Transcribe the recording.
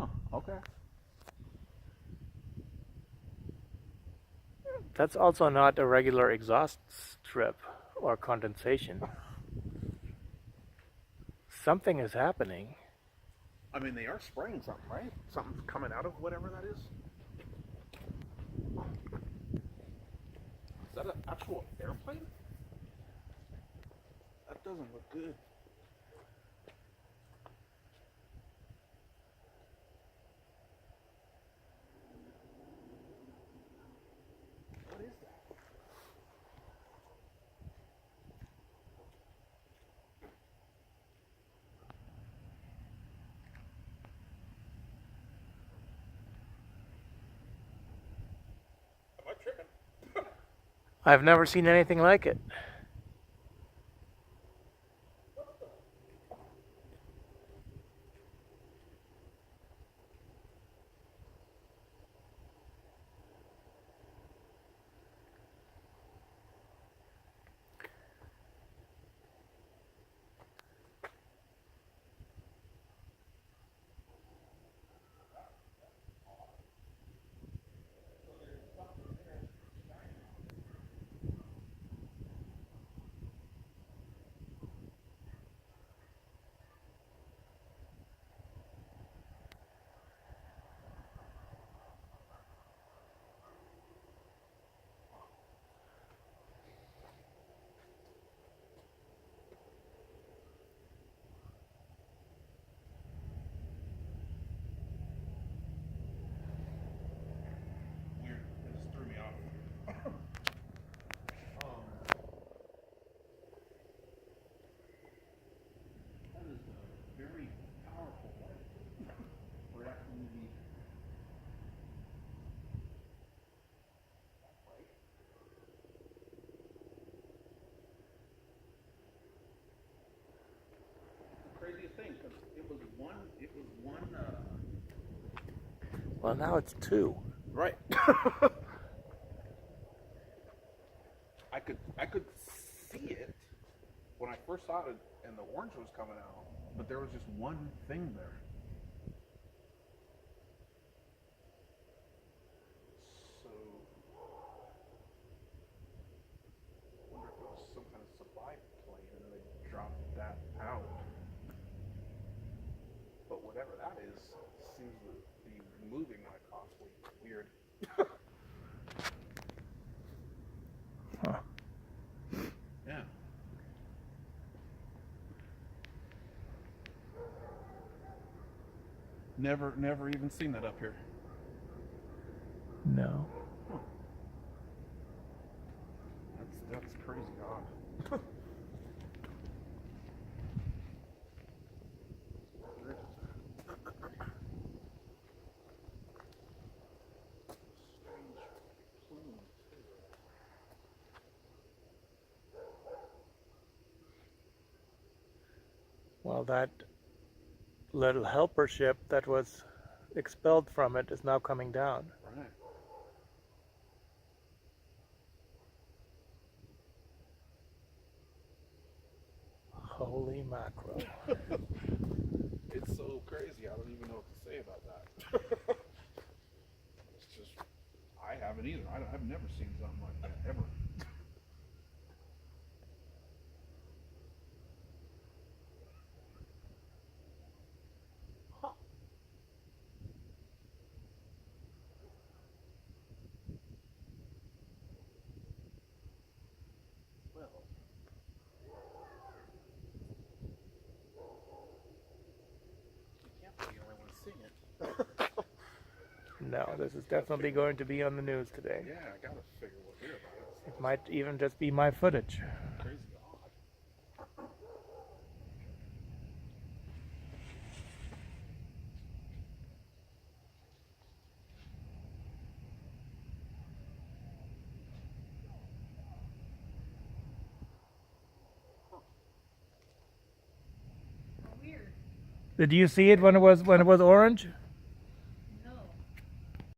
Oh, okay. That's also not a regular exhaust strip or condensation. Something is happening. I mean, they are spraying something, right? Something's coming out of whatever that is. Is that an actual airplane? That doesn't look good. What is that? Am I tripping? I've never seen anything like it. Weird. It just threw me off. That is a very powerful light. Reacting to the light. The craziest thing, because it was one. Well, now it's two. Right. I could see it when I first saw it, and the orange was coming out, but there was just one thing there. So, I wonder if it was some kind of supply plane, and they dropped that out. But whatever that is, seems to be moving like awfully weird. Huh. Yeah. Never even seen that up here. No. Huh. That's crazy odd. Strange plume too. Well, that little helper ship that was expelled from it is now coming down. Right. Holy mackerel. It's so crazy. I don't even know what to say about that. It's just, I haven't either. I've never seen something like that ever. Huh. Well, you can't be the only one seeing it. No, this is definitely going to be on the news today. Yeah, I gotta figure we'll hear about it. It might even just be my footage. Crazy odd. Did you see it when it was orange?